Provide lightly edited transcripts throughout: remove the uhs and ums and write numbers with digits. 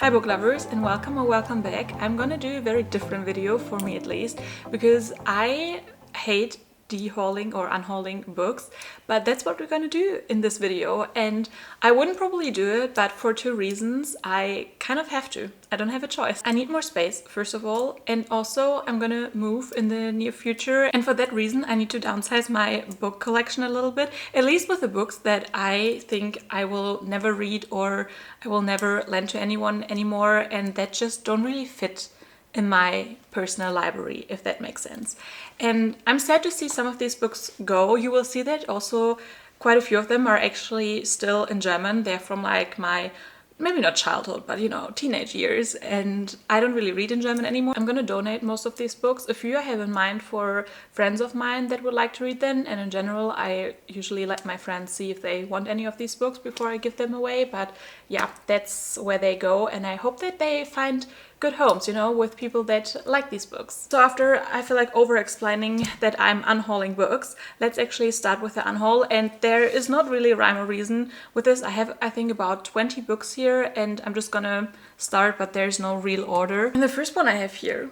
Hi book lovers, and welcome or welcome back. I'm gonna do a very different video, for me at least, because I hate de-hauling or unhauling books, but that's what we're gonna do in this video. And I wouldn't probably do it, but for two reasons. I kind of have to. I don't have a choice. I need more space, first of all, and also I'm gonna move in the near future, and for that reason I need to downsize my book collection a little bit, at least with the books that I think I will never read or I will never lend to anyone anymore, and that just don't really fit in my personal library, if that makes sense. And I'm sad to see some of these books go. You will see that also quite a few of them are actually still in German. They're from like my, maybe not childhood, but you know, teenage years, and I don't really read in German anymore. I'm gonna donate most of these books. A few I have in mind for friends of mine that would like to read them, and in general I usually let my friends see if they want any of these books before I give them away. But yeah, that's where they go, and I hope that they find good homes, you know, with people that like these books. So after I feel like over-explaining that I'm unhauling books, let's actually start with the unhaul. And there is not really a rhyme or reason with this. I have, I think, about 20 books here, and I'm just gonna start, but there's no real order. And the first one I have here,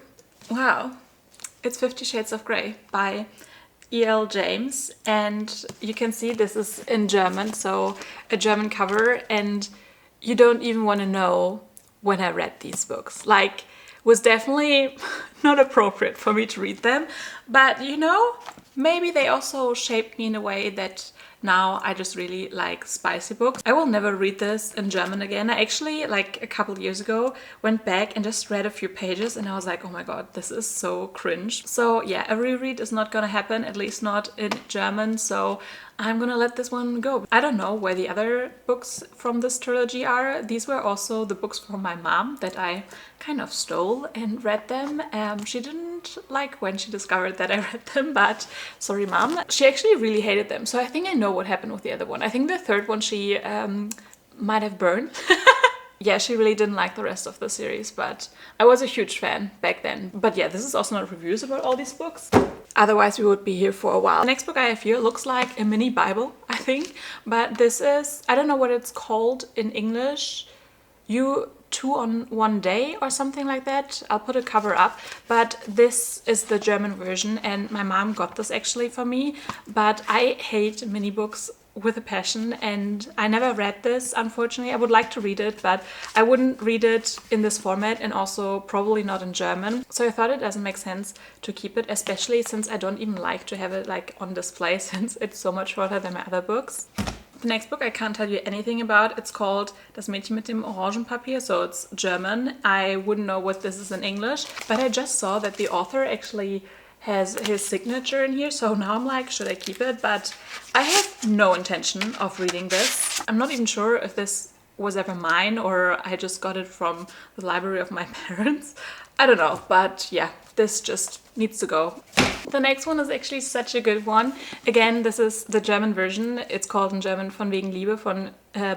wow, it's 50 Shades of Grey by E.L. James, and you can see this is in German, so a German cover, and you don't even want to know when I read these books. Like, was definitely not appropriate for me to read them, but you know, maybe they also shaped me in a way that now I just really like spicy books. I will never read this in German again. I actually, like a couple years ago, went back and just read a few pages and I was like, oh my god, this is so cringe. So yeah, a reread is not gonna happen, at least not in German, so I'm gonna let this one go. I don't know where the other books from this trilogy are. These were also the books from my mom that I kind of stole and read them. She didn't like when she discovered that I read them, but sorry mom. She actually really hated them, so I think I know what happened with the other one. I think the third one she might have burned. Yeah, she really didn't like the rest of the series, but I was a huge fan back then. But yeah, this is also not reviews about all these books. Otherwise, we would be here for a while. The next book I have here looks like a mini Bible, I think. But this is, I don't know what it's called in English. You Two on One Day or something like that. I'll put a cover up. But this is the German version, and my mom got this actually for me. But I hate mini books with a passion, and I never read this, unfortunately. I would like to read it, but I wouldn't read it in this format, and also probably not in German. So I thought it doesn't make sense to keep it, especially since I don't even like to have it like on display, since it's so much shorter than my other books. The next book I can't tell you anything about. It's called Das Mädchen mit dem Orangenpapier, so it's German. I wouldn't know what this is in English, but I just saw that the author actually has his signature in here, so now I'm like, should I keep it? But I have no intention of reading this. I'm not even sure if this was ever mine or I just got it from the library of my parents. I don't know, but yeah, this just needs to go. The next one is actually such a good one. Again, this is the German version. It's called in German Von wegen Liebe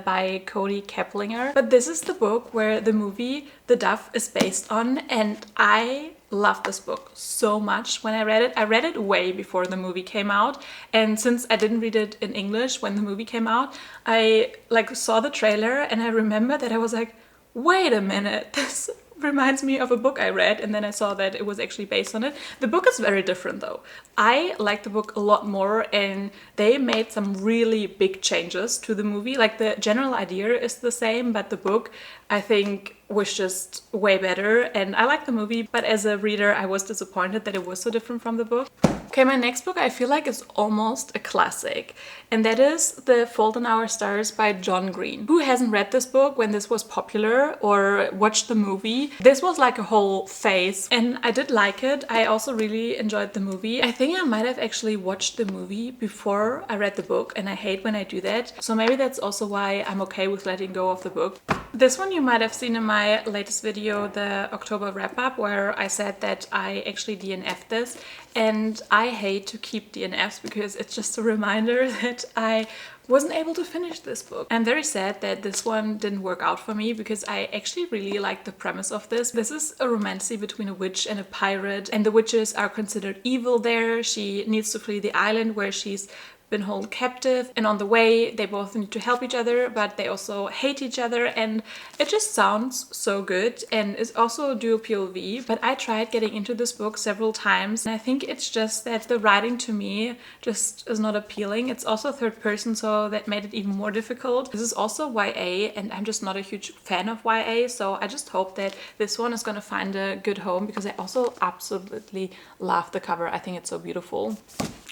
by Cody Keplinger. But this is the book where the movie The Dove is based on, and I love this book so much. When I read it way before the movie came out, and since I didn't read it in English when the movie came out, I like saw the trailer and I remember that I was like, wait a minute, this reminds me of a book I read, and then I saw that it was actually based on it. The book is very different though. I like the book a lot more, and they made some really big changes to the movie. Like, the general idea is the same, but the book I think was just way better, and I like the movie, but as a reader I was disappointed that it was so different from the book. Okay, my next book I feel like is almost a classic, and that is The Fault in Our Stars by John Green. Who hasn't read this book when this was popular or watched the movie? This was like a whole phase, and I did like it. I also really enjoyed the movie. I think I might have actually watched the movie before I read the book, and I hate when I do that. So maybe that's also why I'm okay with letting go of the book. This one you might have seen in my latest video, the October wrap-up, where I said that I actually DNF'd this, and I hate to keep DNFs because it's just a reminder that I wasn't able to finish this book. I'm very sad that this one didn't work out for me because I actually really like the premise of this. This is a romance between a witch and a pirate, and the witches are considered evil there. She needs to flee the island where she's been held captive, and on the way they both need to help each other, but they also hate each other, and it just sounds so good. And it's also dual POV, but I tried getting into this book several times, and I think it's just that the writing to me just is not appealing. It's also third person, so that made it even more difficult. This is also YA, and I'm just not a huge fan of YA, so I just hope that this one is gonna find a good home, because I also absolutely love the cover. I think it's so beautiful.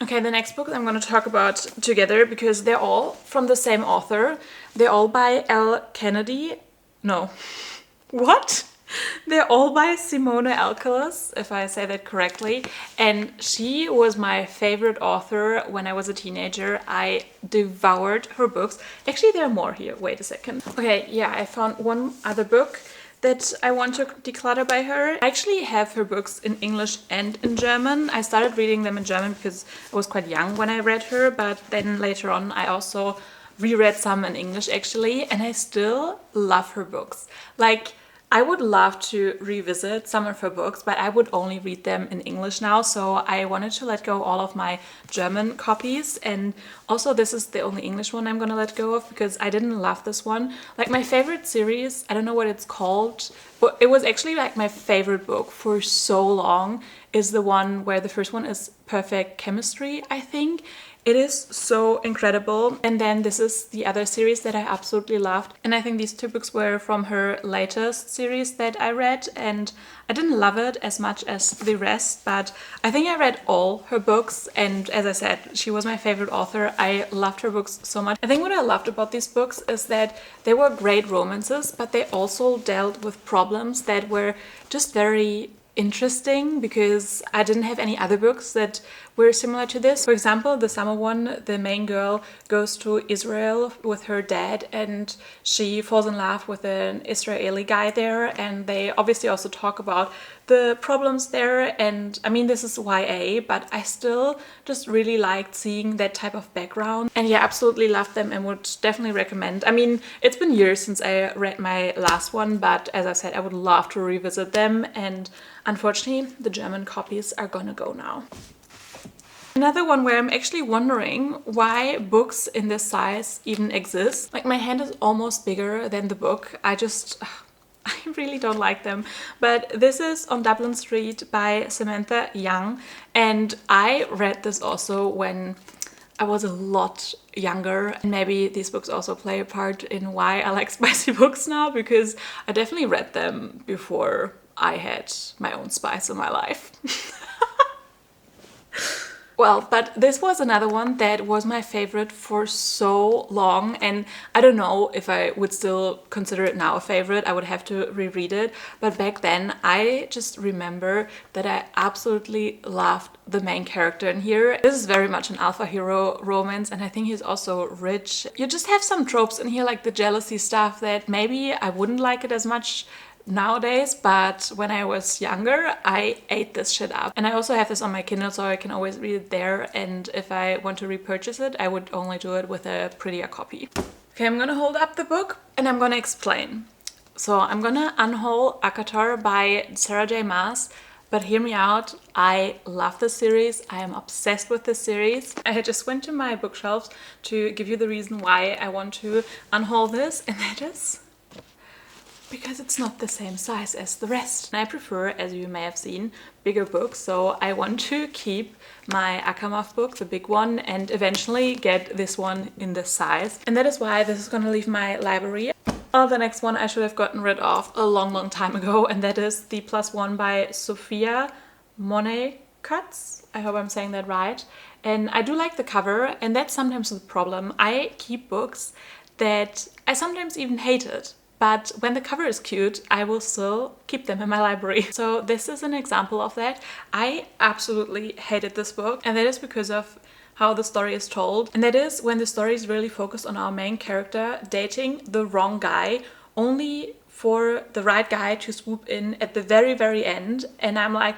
Okay, the next book I'm going to talk about together, because they're all from the same author. They're all by L. Kennedy. No. What? They're all by Simone Alcalas, if I say that correctly. And she was my favorite author when I was a teenager. I devoured her books. Actually, there are more here. Wait a second. Okay, yeah, I found one other book that I want to declutter by her. I actually have her books in English and in German. I started reading them in German because I was quite young when I read her, but then later on I also reread some in English actually, and I still love her books. Like, I would love to revisit some of her books, but I would only read them in English now, so I wanted to let go all of my German copies, and also this is the only English one I'm gonna let go of because I didn't love this one. Like, my favorite series, I don't know what it's called, but it was actually like my favorite book for so long, is the one where the first one is Perfect Chemistry, I think. It is so incredible. And then this is the other series that I absolutely loved. And I think these two books were from her latest series that I read. And I didn't love it as much as the rest, but I think I read all her books. And as I said, she was my favorite author. I loved her books so much. I think what I loved about these books is that they were great romances, but they also dealt with problems that were just very interesting, because I didn't have any other books that were similar to this. For example, the summer one, the main girl goes to Israel with her dad and she falls in love with an Israeli guy there, and they obviously also talk about the problems there. And I mean, this is YA, but I still just really liked seeing that type of background, and yeah, absolutely loved them and would definitely recommend. I mean, it's been years since I read my last one, but as I said, I would love to revisit them, and unfortunately the German copies are gonna go now. Another one where I'm actually wondering why books in this size even exist. Like, my hand is almost bigger than the book. I really don't like them. But this is On Dublin Street by Samantha Young, and I read this also when I was a lot younger, and maybe these books also play a part in why I like spicy books now, because I definitely read them before I had my own spice in my life. Well, but this was another one that was my favorite for so long, and I don't know if I would still consider it now a favorite. I would have to reread it, but back then I just remember that I absolutely loved the main character in here. This is very much an alpha hero romance, and I think he's also rich. You just have some tropes in here, like the jealousy stuff, that maybe I wouldn't like it as much nowadays, but when I was younger I ate this shit up. And I also have this on my Kindle, so I can always read it there, and if I want to repurchase it I would only do it with a prettier copy. Okay, I'm gonna hold up the book and I'm gonna explain. So I'm gonna Unhaul Akatar by Sarah J Maas. But hear me out, I love this series, I am obsessed with this series. I just went to my bookshelves to give you the reason why I want to unhaul this, and that is because it's not the same size as the rest. And I prefer, as you may have seen, bigger books, so I want to keep my Akamov book, the big one, and eventually get this one in this size. And that is why this is gonna leave my library. Oh, the next one I should have gotten rid of a long time ago, and that is the +1 by Sophia Monet-Katz. I hope I'm saying that right. And I do like the cover, and that's sometimes the problem. I keep books that I sometimes even hated, but when the cover is cute, I will still keep them in my library. So this is an example of that. I absolutely hated this book, and that is because of how the story is told. And that is when the story is really focused on our main character dating the wrong guy, only for the right guy to swoop in at the very end. And I'm like,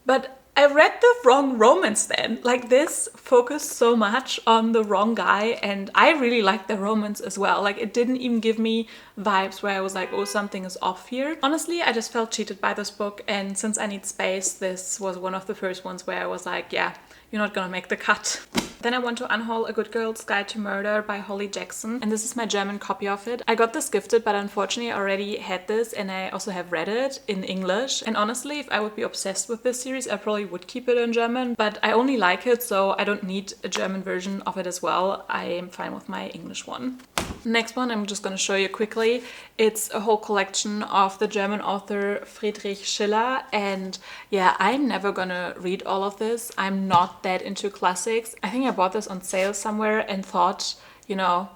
but I read the wrong romance then. Like, this focused so much on the wrong guy, and I really liked the romance as well. Like, it didn't even give me vibes where I was like, oh, something is off here. Honestly, I just felt cheated by this book, and since I need space, this was one of the first ones where I was like, yeah, you're not gonna make the cut. Then I want to unhaul A Good Girl's Guide to Murder by Holly Jackson, and this is my German copy of it. I got this gifted, but unfortunately I already had this and I also have read it in English. And honestly, if I would be obsessed with this series, I probably would keep it in German, but I only like it, so I don't need a German version of it as well. I am fine with my English one. Next one I'm just going to show you quickly. It's a whole collection of the German author Friedrich Schiller, and yeah, I'm never gonna read all of this. I'm not that into classics. I think I bought this on sale somewhere and thought, you know,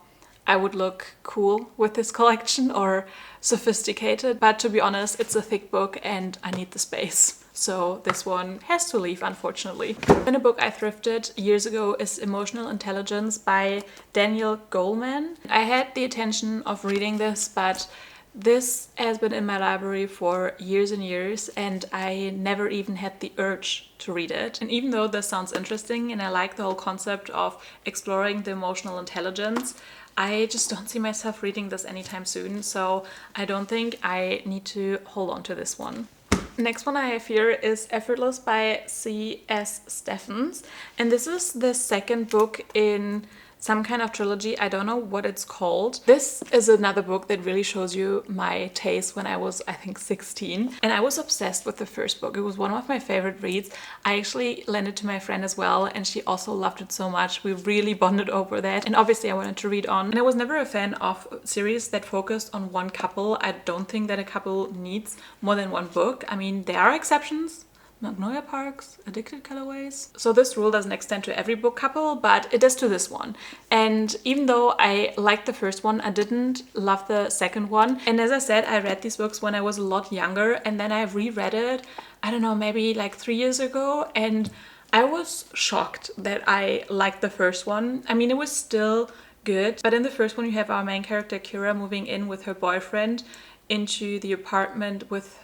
I would look cool with this collection or sophisticated, but to be honest, it's a thick book and I need the space. So this one has to leave, unfortunately. Then a book I thrifted years ago is Emotional Intelligence by Daniel Goleman. I had the intention of reading this, but this has been in my library for years and years and I never even had the urge to read it. And even though this sounds interesting and I like the whole concept of exploring the emotional intelligence, I just don't see myself reading this anytime soon, so I don't think I need to hold on to this one. Next one I have here is Effortless by C.S. Steffens, and this is the second book in some kind of trilogy. I don't know what it's called. This is another book that really shows you my taste when I was, I think, 16. And I was obsessed with the first book. It was one of my favorite reads. I actually lent it to my friend as well, and she also loved it so much. We really bonded over that. And obviously I wanted to read on. And I was never a fan of series that focused on one couple. I don't think that a couple needs more than one book. I mean, there are exceptions. Magnolia Parks, Addicted Colorways. So this rule doesn't extend to every book couple, but it does to this one. And even though I liked the first one, I didn't love the second one. And as I said, I read these books when I was a lot younger, and then I reread it, I don't know, maybe like 3 years ago, and I was shocked that I liked the first one. I mean, it was still good, but in the first one you have our main character Kira moving in with her boyfriend into the apartment with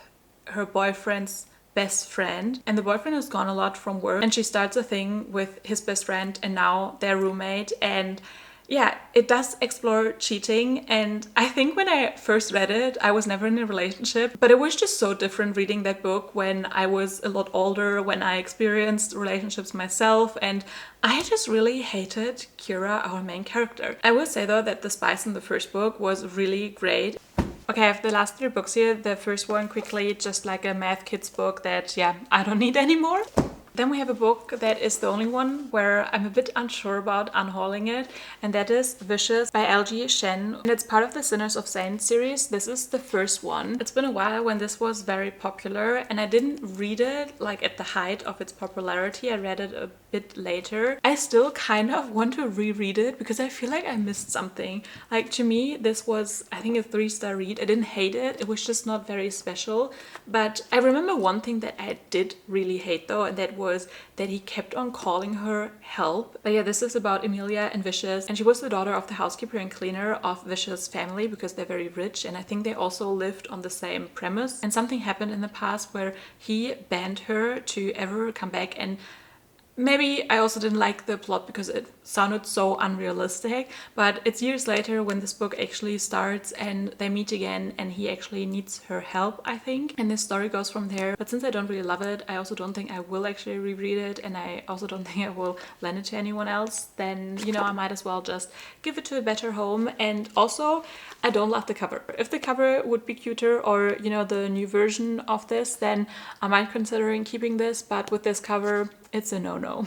her boyfriend's best friend, and the boyfriend has gone a lot from work and she starts a thing with his best friend and now their roommate. And yeah, it does explore cheating, and I think when I first read it I was never in a relationship, but it was just so different reading that book when I was a lot older, when I experienced relationships myself, and I just really hated Kira, our main character. I will say though that the spice in the first book was really great. Okay, I have the last 3 books here. The first one quickly, just like a math kids book that, yeah, I don't need anymore. Then we have a book that is the only one where I'm a bit unsure about unhauling it, and that is Vicious by L.G. Shen. And it's part of the Sinners of Saints series. This is the first one. It's been a while when this was very popular, and I didn't read it like at the height of its popularity. I read it a bit later. I still kind of want to reread it because I feel like I missed something. Like, to me, this was, I think, a 3-star read. I didn't hate it. It was just not very special. But I remember one thing that I did really hate though, and that was that he kept on calling her help. But yeah, this is about Emilia and Vicious, and she was the daughter of the housekeeper and cleaner of Vicious' family because they're very rich, and I think they also lived on the same premise. And something happened in the past where he banned her to ever come back, and maybe I also didn't like the plot because it sounded so unrealistic, but it's years later when this book actually starts and they meet again and he actually needs her help, I think. And this story goes from there. But since I don't really love it, I also don't think I will actually reread it, and I also don't think I will lend it to anyone else. Then, you know, I might as well just give it to a better home. And also, I don't love the cover. If the cover would be cuter, or, you know, the new version of this, then I might considering keeping this, but with this cover, it's a no-no.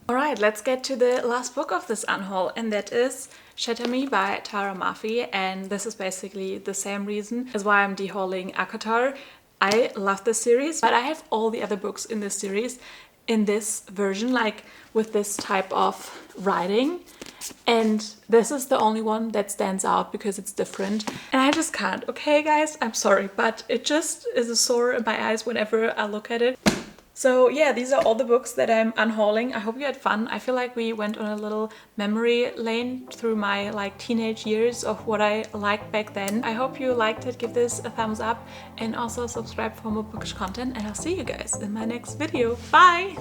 Alright, let's get to the last book of this unhaul, and that is Shatter Me by Tara Murphy. And this is basically the same reason as why I'm dehauling ACOTAR. I love this series, but I have all the other books in this series in this version, like with this type of writing. And this is the only one that stands out because it's different. And I just can't. Okay, guys, I'm sorry, but it just is a sore in my eyes whenever I look at it. So yeah, these are all the books that I'm unhauling. I hope you had fun. I feel like we went on a little memory lane through my like teenage years of what I liked back then. I hope you liked it. Give this a thumbs up and also subscribe for more bookish content, and I'll see you guys in my next video. Bye!